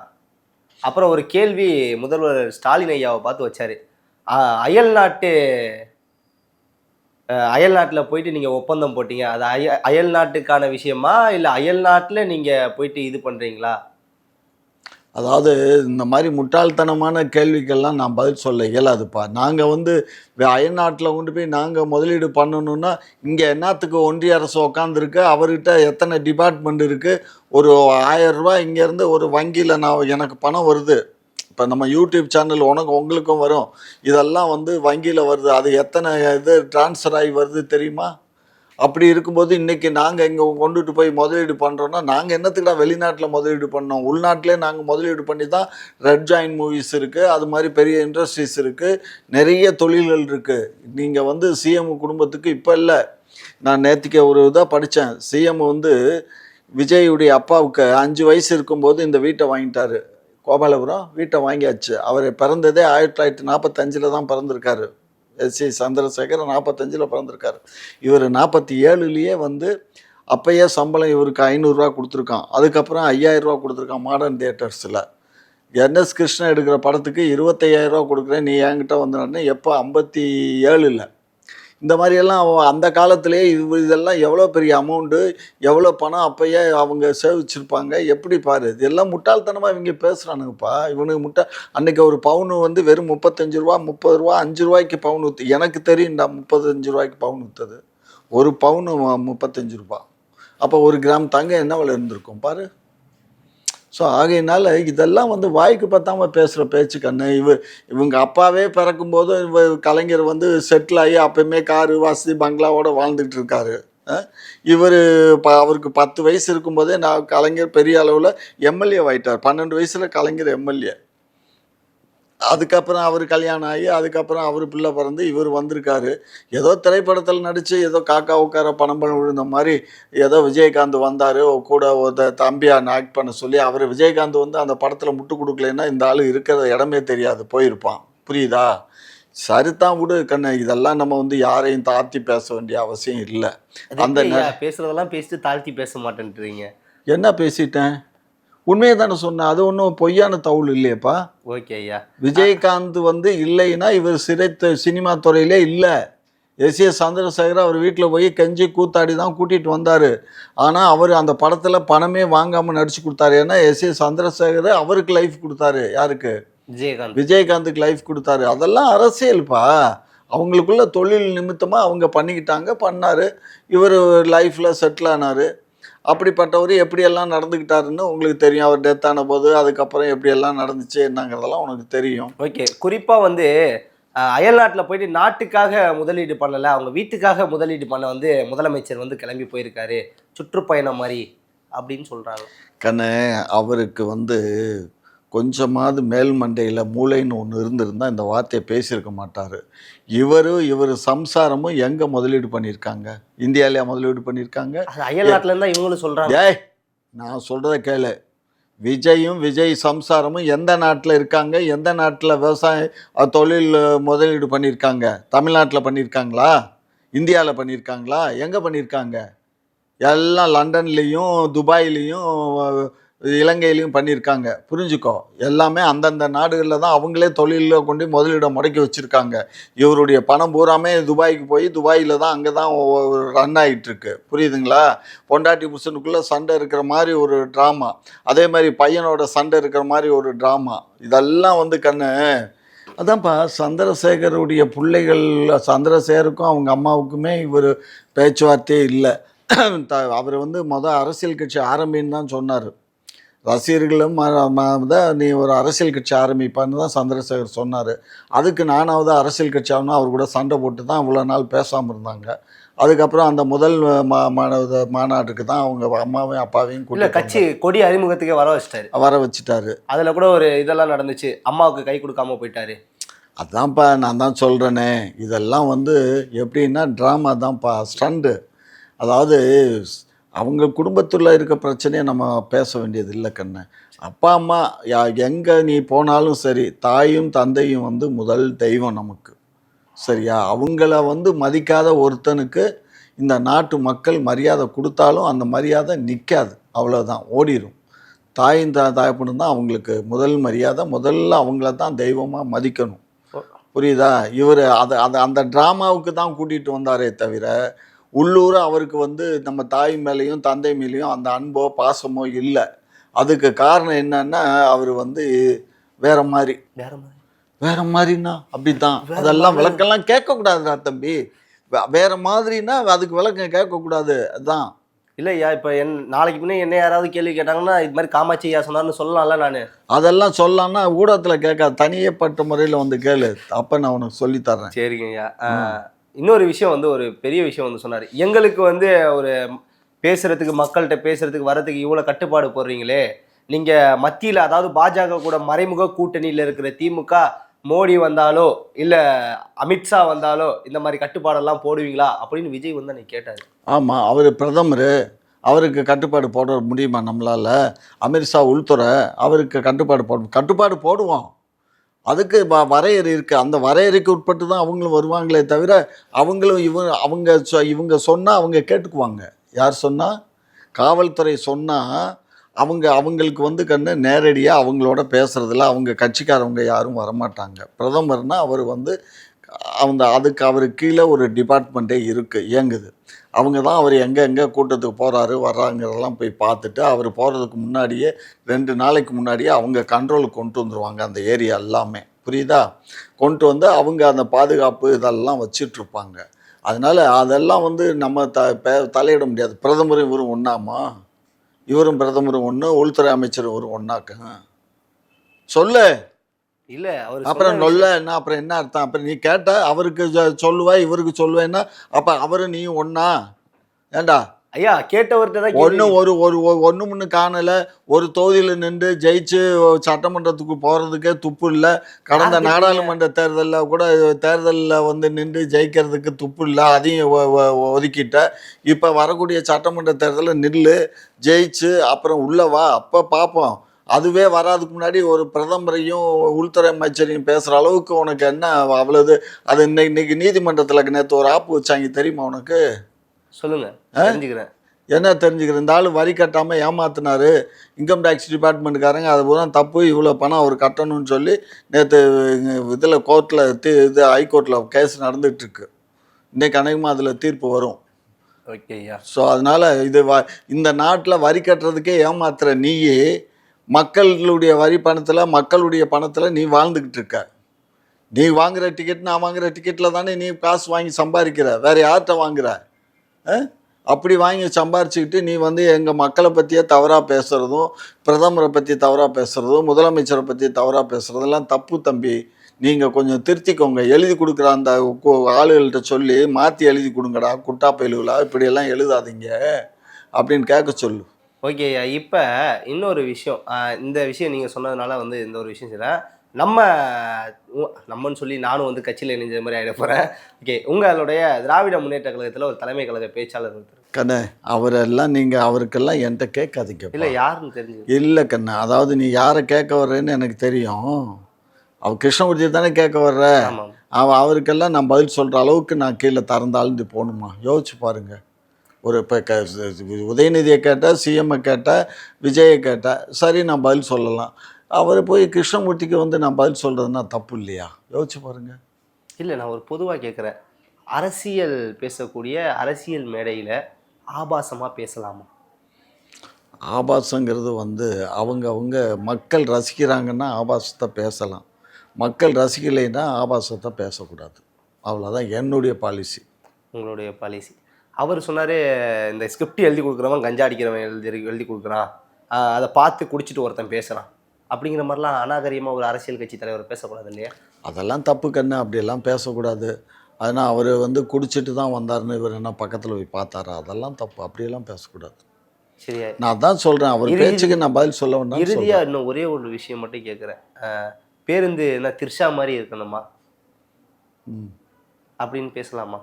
அப்புறம் ஒரு கேள்வி முதல்வர் ஸ்டாலின் ஐயாவை பார்த்து வச்சாரு. அயல் நாட்டில் போயிட்டு நீங்கள் ஒப்பந்தம் போட்டீங்க, அது அயல் நாட்டுக்கான விஷயமா இல்லை அயல் நாட்டில் நீங்கள் போயிட்டு இது பண்ணுறீங்களா? அதாவது இந்த மாதிரி முட்டாள்தனமான கேள்விக்கெல்லாம் நான் பதில் சொல்ல இயலாதுப்பா. நாங்கள் வந்து அயல்நாட்டில் கொண்டு போய் நாங்கள் முதலீடு பண்ணணுன்னா இங்கே என்னத்துக்கு ஒன்றிய அரசு உக்காந்துருக்கு, அவர்கிட்ட எத்தனை டிபார்ட்மெண்ட் இருக்குது. ஒரு 1000 ரூபா இங்கேருந்து ஒரு வங்கியில் எனக்கு பணம் வருது. இப்போ நம்ம யூடியூப் சேனல் உங்களுக்கும் வரும். இதெல்லாம் வந்து வங்கியில் வருது. அது எத்தனை இது ட்ரான்ஸ்ஃபர் ஆகி வருது தெரியுமா? அப்படி இருக்கும்போது இன்றைக்கி நாங்கள் இங்கே கொண்டுட்டு போய் முதலீடு பண்ணுறோன்னா நாங்கள் என்னத்துக்குடா வெளிநாட்டில் முதலீடு பண்ணோம்? உள்நாட்டிலே நாங்கள் முதலீடு பண்ணி தான் ரெட் ஜாயின் மூவிஸ் இருக்குது, அது மாதிரி பெரிய இண்டஸ்ட்ரீஸ் இருக்குது, நிறைய தொழில்கள் இருக்குது. நீங்கள் வந்து சிஎம் குடும்பத்துக்கு இப்போ இல்லை, நான் நேற்றுக்கு ஒரு இதாக படித்தேன். சிஎம் வந்து விஜயுடைய அப்பாவுக்கு 5 வயசு இருக்கும்போது இந்த வீட்டை வாங்கிட்டாரு. கோபாலபுரம் வீட்டை வாங்கியாச்சு. அவர் பிறந்ததே 1945 தான் பிறந்திருக்காரு. எஸ்சி சந்திரசேகர் 45 பிறந்திருக்காரு. இவர் 47 வந்து அப்போயே சம்பளம் இவருக்கு 500 ரூபா கொடுத்துருக்கான். அதுக்கப்புறம் 5000 ரூபா கொடுத்துருக்கான் மாடர்ன் தியேட்டர்ஸில். என்எஸ் கிருஷ்ணன் எடுக்கிற படத்துக்கு 25,000 ரூபா கொடுக்குறேன் நீ என்கிட்ட வந்து எப்போ 57. இந்த மாதிரியெல்லாம் அந்த காலத்திலேயே இதெல்லாம் எவ்வளோ பெரிய அமௌண்ட்டு, எவ்வளோ பணம் அப்போயே அவங்க சேவிச்சிருப்பாங்க. எப்படி பாரு, இதெல்லாம் முட்டாள்தனமாக இவங்க பேசுகிறானுங்கப்பா. இவனுக்கு அன்றைக்கி ஒரு பவுனு வந்து வெறும் 35 ரூபா 30 ரூபா 5 ரூபாய்க்கு பவுன் ஊற்று. எனக்கு தெரியும்டா 35 ரூபாய்க்கு பவுன் ஊற்றுது. ஒரு பவுனு 35 ரூபா. அப்போ 1 கிராம் தங்கம் என்ன விலை இருந்திருக்கும் பாரு. ஸோ ஆகையினால இதெல்லாம் வந்து வாய்க்கு பத்தாமல் பேசுகிற பேச்சு கண்ணு. இவங்க அப்பாவே பிறக்கும்போது கலைஞர் வந்து செட்டில் ஆகி அப்பயுமே காரு வசதி பங்களாவோட வாழ்ந்துட்டு இருக்காரு. இவர் அவருக்கு 10 வயசு இருக்கும்போதே கலைஞர் பெரிய அளவில் எம்எல்ஏ ஆகிட்டார். 12 வயசில் கலைஞர் எம்எல்ஏ. அதுக்கப்புறம் அவர் கல்யாணம் ஆகி அதுக்கப்புறம் அவர் பிள்ளை பிறந்து இவர் வந்திருக்காரு. ஏதோ திரைப்படத்தில் நடித்து ஏதோ காக்கா உட்கார பணம் விழுந்த மாதிரி ஏதோ விஜயகாந்த் வந்தார் கூட ஒரு தம்பியாக ஆக்ட் பண்ண சொல்லி. அவர் விஜயகாந்த் வந்து அந்த படத்தில் முட்டு கொடுக்கலன்னா இந்த ஆள் இருக்கிற இடமே தெரியாது, போயிருப்பான். புரியுதா? சரிதான் விடு கண்ணு. இதெல்லாம் நம்ம வந்து யாரையும் தாழ்த்தி பேச வேண்டிய அவசியம் இல்லை. அந்த பேசுறதெல்லாம் பேசிட்டு தாழ்த்தி பேச மாட்டேன்றீங்க. என்ன பேசிட்டேன்? உண்மையை தானே சொன்னேன். அது ஒன்றும் பொய்யான தவுள் இல்லையப்பா. ஓகே ஐயா. விஜயகாந்த் வந்து இல்லைன்னா இவர் சினிமா துறையிலே இல்லை. எஸ் சந்திரசேகர் அவர் வீட்டில் போய் கெஞ்சி கூத்தாடி தான் கூட்டிகிட்டு வந்தார். ஆனால் அவர் அந்த படத்தில் பணமே வாங்காமல் நடிச்சு கொடுத்தாரு. ஏன்னா எஸ் சந்திரசேகர் அவருக்கு லைஃப் கொடுத்தாரு. யாருக்கு? விஜயகாந்துக்கு லைஃப் கொடுத்தாரு. அதெல்லாம் அரசியல்ப்பா. அவங்களுக்குள்ள தொழில் நிமித்தமாக அவங்க பண்ணிக்கிட்டாங்க, பண்ணார். இவர் லைஃப்பில் செட்டில் ஆனார். அப்படிப்பட்டவர் எப்படியெல்லாம் நடந்துக்கிட்டாருன்னு உங்களுக்கு தெரியும். அவர் டெத் ஆன போது அதுக்கப்புறம் எப்படியெல்லாம் நடந்துச்சு என்னங்கிறதெல்லாம் உனக்கு தெரியும். ஓகே, குறிப்பாக வந்து அயல்நாட்டில் போயிட்டு நாட்டுக்காக முதலீடு பண்ணலை, அவங்க வீட்டுக்காக முதலீடு பண்ண வந்து முதலமைச்சர் வந்து கிளம்பி போயிருக்காரு, சுற்றுப்பயணம் மாதிரி அப்படின்னு சொல்கிறாங்க. கண்ணு, அவருக்கு வந்து கொஞ்சமாவது மேல் மண்டையில் மூளைன்னு ஒன்று இருந்திருந்தால் இந்த வார்த்தையை பேசியிருக்க மாட்டார். இவர் சம்சாரமும் எங்கே முதலீடு பண்ணியிருக்காங்க? இந்தியாவிலேயே முதலீடு பண்ணியிருக்காங்க. அயல்நாட்டில் இருந்தால் இவங்களும் சொல்கிறாங்க. நான் சொல்கிறத கேளு. விஜய் சம்சாரமும் எந்த நாட்டில் இருக்காங்க? எந்த நாட்டில் விவசாய தொழில் முதலீடு பண்ணியிருக்காங்க? தமிழ்நாட்டில் பண்ணியிருக்காங்களா? இந்தியாவில் பண்ணியிருக்காங்களா? எங்கே பண்ணியிருக்காங்க? எல்லாம் லண்டன்லேயும் துபாயிலையும் இலங்கையிலையும் பண்ணியிருக்காங்க. புரிஞ்சுக்கோ, எல்லாமே அந்தந்த நாடுகளில் தான் அவங்களே தொழிலில் கொண்டு முதலீடை முடக்கி வச்சுருக்காங்க. இவருடைய பணம் பூராமே துபாய்க்கு போய் துபாயில் தான் அங்கே தான் ரன் ஆகிட்டுருக்கு. புரியுதுங்களா? பொண்டாட்டி புருஷனுக்குள்ளே சண்டை இருக்கிற மாதிரி ஒரு ட்ராமா, அதே மாதிரி பையனோட சண்டை இருக்கிற மாதிரி ஒரு ட்ராமா. இதெல்லாம் வந்து கண்ணு அதான்ப்பா. சந்திரசேகருடைய பிள்ளைகள் சந்திரசேகருக்கும் அவங்க அம்மாவுக்குமே இவர் பேச்சுவார்த்தையே இல்லை. அவர் வந்து அரசியல் கட்சி ஆரம்பின்னு தான் சொன்னார். ரசிகர்களும் தான் நீ ஒரு அரசியல் கட்சி ஆரம்பிப்பான்னு தான் சந்திரசேகர் சொன்னார். அதுக்கு நானாவது அரசியல் கட்சி ஆகணும் அவர் கூட சண்டை போட்டு தான் இவ்வளோ நாள் பேசாமல் இருந்தாங்க. அதுக்கப்புறம் அந்த முதல் மாநாட்டுக்கு தான் அவங்க அம்மாவையும் அப்பாவையும் இல்லை கட்சி கொடி அறிமுகத்துக்கே வர வச்சுட்டாரு. அதில் கூட ஒரு இதெல்லாம் நடந்துச்சு, அம்மாவுக்கு கை கொடுக்காம போயிட்டாரு. அதான்ப்பா நான் தான் சொல்கிறேனே, இதெல்லாம் எப்படின்னா ட்ராமா தான்ப்பா, ஸ்டண்டு. அதாவது அவங்க குடும்பத்தில் இருக்க பிரச்சனையை நம்ம பேச வேண்டியது இல்லை கண்ணு. அப்பா அம்மா எங்கே நீ போனாலும் சரி, தாயும் தந்தையும் முதல் தெய்வம் நமக்கு, சரியா? அவங்கள மதிக்காத ஒருத்தனுக்கு இந்த நாட்டு மக்கள் மரியாதை கொடுத்தாலும் அந்த மரியாதை நிற்காது, அவ்வளோதான், ஓடிடும். தாயும் தாயப்பனும் தான் அவங்களுக்கு முதல் மரியாதை, முதல்ல அவங்கள தான் தெய்வமாக மதிக்கணும், புரியுதா? இவர் அந்த ட்ராமாவுக்கு தான் கூட்டிகிட்டு வந்தாரே தவிர உள்ளூர் அவருக்கு நம்ம தாய் மேலேயும் தந்தை மேலேயும் அந்த அன்போ பாசமோ இல்லை. அதுக்கு காரணம் என்னன்னா அவர் வேற மாதிரின்னா அப்படித்தான். அதெல்லாம் விளக்கெல்லாம் கேட்கக்கூடாதுடா தம்பி. வேற மாதிரின்னா அதுக்கு விளக்கம் கேட்கக்கூடாது. அதுதான். இல்லையா இப்போ நாளைக்கு முன்னே என்ன யாராவது கேள்வி கேட்டாங்கன்னா இது மாதிரி காமாட்சி ஐயா சொன்னார்னு சொல்லலாம்ல. நான் அதெல்லாம் சொல்லலாம்னா ஊடகத்தில் கேட்காது, தனியப்பட்ட முறையில் கேளு, அப்போ நான் உனக்கு சொல்லித்தர்றேன். சரிங்க ஐயா. இன்னொரு விஷயம் ஒரு பெரிய விஷயம் சொன்னார். எங்களுக்கு ஒரு பேசுறதுக்கு, மக்கள்கிட்ட பேசுறதுக்கு வரதுக்கு இவ்வளோ கட்டுப்பாடு போடுறீங்களே, நீங்கள் மத்தியில் அதாவது பாஜக கூட மறைமுக கூட்டணியில் இருக்கிற திமுக மோடி வந்தாலோ இல்லை அமித்ஷா வந்தாலோ இந்த மாதிரி கட்டுப்பாடெல்லாம் போடுவீங்களா அப்படின்னு விஜய் அன்னைக்கு கேட்டார். ஆமாம், அவர் பிரதமர், அவருக்கு கட்டுப்பாடு போட முடியுமா நம்மளால்? அமித்ஷா உள்துறை, அவருக்கு கட்டுப்பாடு போடுவோம். அதுக்கு வரையறை இருக்குது. அந்த வரையறைக்கு உட்பட்டு தான் அவங்களும் வருவாங்களே தவிர அவங்களும் இவங்க சொன்னால் அவங்க கேட்டுக்குவாங்க. யார் சொன்னால்? காவல்துறை சொன்னால் அவங்களுக்கு கண்ணு நேரடியாக அவங்களோட பேசுகிறதுல அவங்க கட்சிக்காரவங்க யாரும் வரமாட்டாங்க. பிரதமர்னால் அவர் அதுக்கு அவருக்கு கீழே ஒரு டிபார்ட்மெண்ட்டே இருக்குது, இயங்குது. அவங்க தான் அவர் எங்கே கூட்டத்துக்கு போகிறாரு வர்றாங்கிறதெல்லாம் போய் பார்த்துட்டு அவர் போகிறதுக்கு முன்னாடியே 2 நாளைக்கு முன்னாடியே அவங்க கண்ட்ரோலுக்கு கொண்டு வந்துடுவாங்க அந்த ஏரியா எல்லாமே, புரியுதா? கொண்டு அவங்க அந்த பாதுகாப்பு இதெல்லாம் வச்சிட்ருப்பாங்க. அதனால் அதெல்லாம் நம்ம தலையிட முடியாது. பிரதமரும் இவரும் ஒன்றாமா? இவரும் பிரதமரும் ஒன்று, உள்துறை அமைச்சரும் ஒரு ஒன்றாக்க சொல்லு. இல்லை அவர் அப்புறம் என்ன அப்புறம் என்ன அர்த்தம்? அப்புறம் நீ கேட்ட அவருக்கு சொல்லுவா இவருக்கு சொல்லுவேன்னா அப்போ அவரும் நீயும் ஒன்றா? ஏண்டா ஐயா கேட்டவர்கிட்ட ஒன்று முன்னு காணலை. ஒரு தொகுதியில் நின்று ஜெயிச்சு சட்டமன்றத்துக்கு போகிறதுக்கே துப்பு இல்லை. கடந்த நாடாளுமன்ற தேர்தலில் கூட தேர்தலில் நின்று ஜெயிக்கிறதுக்கு துப்பு இல்லை, அதையும் ஒதுக்கிட்ட. இப்போ வரக்கூடிய சட்டமன்ற தேர்தலில் நில்லு, ஜெயிச்சு அப்புறம் உள்ளவா, அப்போ பார்ப்போம். அதுவே வராதுக்கு முன்னாடி ஒரு பிரதமரையும் உள்துறை அமைச்சரையும் பேசுகிற அளவுக்கு உனக்கு என்ன அவ்வளவு? அது இன்னைக்கு நீதிமன்றத்தில் நேற்று ஒரு ஆப்பு வச்சாங்க, தெரியுமா உனக்கு? சொல்லுங்க, தெரிஞ்சுக்கிறேன். என்ன தெரிஞ்சுக்கிறேன்? இந்த ஆள் வரி கட்டாமல் ஏமாத்தினாரு, இன்கம் டேக்ஸ் டிபார்ட்மெண்ட்டுக்காரங்க அது பூரா தப்பு, இவ்வளோ பணம் அவர் கட்டணும்னு சொல்லி நேற்று இதில் கோர்ட்டில் இது ஹைகோர்ட்டில் கேஸ் நடந்துகிட்ருக்கு. இன்றைக்கு அநேகமாக அதில் தீர்ப்பு வரும். ஓகேயா. ஸோ அதனால் இந்த நாட்டில் வரி கட்டுறதுக்கே ஏமாத்துற நீயே மக்களுடைய வரி பணத்தில் மக்களுடைய பணத்தில் நீ வாழ்ந்துக்கிட்டு இருக்க. நீ வாங்குகிற டிக்கெட் நான் வாங்குகிற டிக்கெட்டில் தானே நீ காசு வாங்கி சம்பாதிக்கிற, வேறு யார்கிட்ட வாங்குகிற? அப்படி வாங்கி சம்பாரிச்சுக்கிட்டு நீ எங்கள் மக்களை பற்றியே தவறாக பேசுகிறதும், பிரதமரை பற்றி தவறாக பேசுகிறதும், முதலமைச்சரை பற்றி தவறாக பேசுகிறதெல்லாம் தப்பு தம்பி. நீங்கள் கொஞ்சம் திருத்திக்கோங்க. எழுதி கொடுக்குற அந்த ஆளுகள்கிட்ட சொல்லி மாற்றி எழுதி கொடுங்கடா, குட்டா பயிலுகளா இப்படியெல்லாம் எழுதாதீங்க அப்படின்னு கேட்க சொல்லு. ஓகே, இப்போ இன்னொரு விஷயம், இந்த விஷயம் நீங்கள் சொன்னதுனால இந்த ஒரு விஷயம் செய்கிறேன். நம்மன்னு சொல்லி நானும் கட்சியில் இணைஞ்ச மாதிரி ஆகிட போகிறேன். ஓகே, உங்களுடைய திராவிட முன்னேற்ற கழகத்தில் ஒரு தலைமை கழக பேச்சாளர் இருக்கார் கண்ணே. அவரெல்லாம் நீங்கள் அவருக்கெல்லாம் என்கிட்ட கேட்காதீங்க. இல்லை யாருன்னு தெரிஞ்சு இல்லை கண்ணே, அதாவது நீ யாரை கேட்க வர்றேன்னு எனக்கு தெரியும். அவர் கிருஷ்ணமூர்த்தி தானே கேட்க வர்ற. அவருக்கெல்லாம் நான் பதில் சொல்கிற அளவுக்கு நான் கீழே திறந்தாலும் போகணுமா? யோசிச்சு பாருங்கள். ஒரு இப்போ உதயநிதியை கேட்டால், சிஎம்ஐ கேட்டால், விஜயை கேட்டால் சரி நான் பதில் சொல்லலாம். அவர் போய் கிருஷ்ணமூர்த்திக்கு நான் பதில் சொல்கிறதுனா தப்பு இல்லையா? யோசிச்சு பாருங்கள். இல்லை, நான் ஒரு பொதுவாக கேட்குறேன். அரசியல் பேசக்கூடிய அரசியல் மேடையில் ஆபாசமாக பேசலாமா? ஆபாசங்கிறது அவங்க மக்கள் ரசிக்கிறாங்கன்னா ஆபாசத்தை பேசலாம், மக்கள் ரசிக்கலைன்னா ஆபாசத்தை பேசக்கூடாது. அவ்வளோதான் என்னுடைய பாலிசி. உங்களுடைய பாலிசி. அவர் சொன்னார், இந்த ஸ்கிரிப்ட் எழுதி கொடுக்குறவன் கஞ்சா அடிக்கிறவன் எழுதி கொடுக்குறான், அதை பார்த்து குடிச்சிட்டு ஒருத்தன் பேசுகிறான் அப்படிங்கிற மாதிரிலாம் அநாகரிகமாக ஒரு அரசியல் கட்சி தலைவர் பேசக்கூடாது இல்லையா? அதெல்லாம் தப்பு கண்ணு, அப்படியெல்லாம் பேசக்கூடாது. அதனால் அவர் வந்து குடிச்சிட்டு தான் வந்தாருன்னு இவர் என்ன பக்கத்தில் போய் பார்த்தாரா? அதெல்லாம் தப்பு, அப்படியெல்லாம் பேசக்கூடாது. சரியா? நான் அதான் சொல்கிறேன், அவர் பேச்சுக்கு நான் பதில் சொல்ல வேண்டாம். இறுதியாக இன்னும் ஒரே ஒரு விஷயம் மட்டும் கேட்குறேன். பேருந்து என்ன திரிஷா மாதிரி இருக்கணுமா அப்படின்னு பேசலாமா?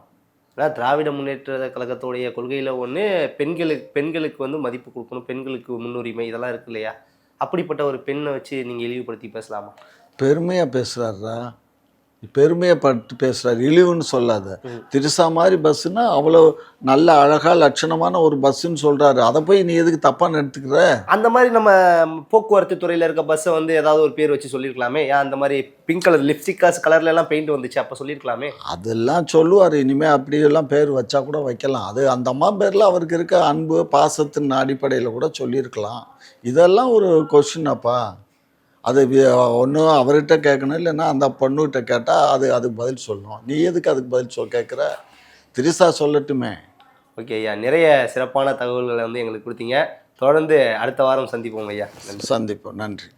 ஏன்னா திராவிட முன்னேற்ற கழகத்துடைய கொள்கையில் ஒன்று பெண்களுக்கு வந்து மதிப்பு கொடுக்கணும், பெண்களுக்கு முன்னுரிமை, இதெல்லாம் இருக்கு இல்லையா? அப்படிப்பட்ட ஒரு பெண்ணை வச்சு நீங்கள் இழிவுபடுத்தி பேசலாமா? பெருமையாக பேசுகிறாரா? பெருமையை பட்டு பேசுகிறார், இழிவுன்னு சொல்லாத. திரிசா மாதிரி பஸ்ஸுன்னா அவ்வளோ நல்ல அழகாக லட்சணமான ஒரு பஸ்ஸுன்னு சொல்கிறாரு. அதை போய் நீ எதுக்கு தப்பாக எடுத்துக்கிற? அந்த மாதிரி நம்ம போக்குவரத்து துறையில் இருக்க பஸ்ஸை வந்து ஏதாவது ஒரு பேர் வச்சு சொல்லியிருக்கலாமே. ஏன் அந்த மாதிரி பிங்க் கலர் லிப்ஸ்டிக்காஸ் கலர்ல எல்லாம் பெயிண்ட் வந்துச்சு, அப்போ சொல்லியிருக்கலாமே. அதெல்லாம் சொல்லுவார், இனிமேல் அப்படியெல்லாம் பேர் வச்சா கூட வைக்கலாம். அது அந்த அம்மா பேரில் அவருக்கு இருக்க அன்பு பாசத்தின் அடிப்படையில் கூட சொல்லியிருக்கலாம். இதெல்லாம் ஒரு கொஸ்டினாப்பா? அது ஒன்றும் அவர்கிட்ட கேட்கணும், இல்லைன்னா அந்த பொண்ணுகிட்ட கேட்டால் அதுக்கு பதில் சொல்லணும். நீ எதுக்கு அதுக்கு பதில் கேட்குற? திரிசா சொல்லட்டுமே. ஓகே ஐயா, நிறைய சிறப்பான தகவல்களை வந்து எங்களுக்கு கொடுத்தீங்க. தொடர்ந்து அடுத்த வாரம் சந்திப்போம் ஐயா. சந்திப்போம். நன்றி.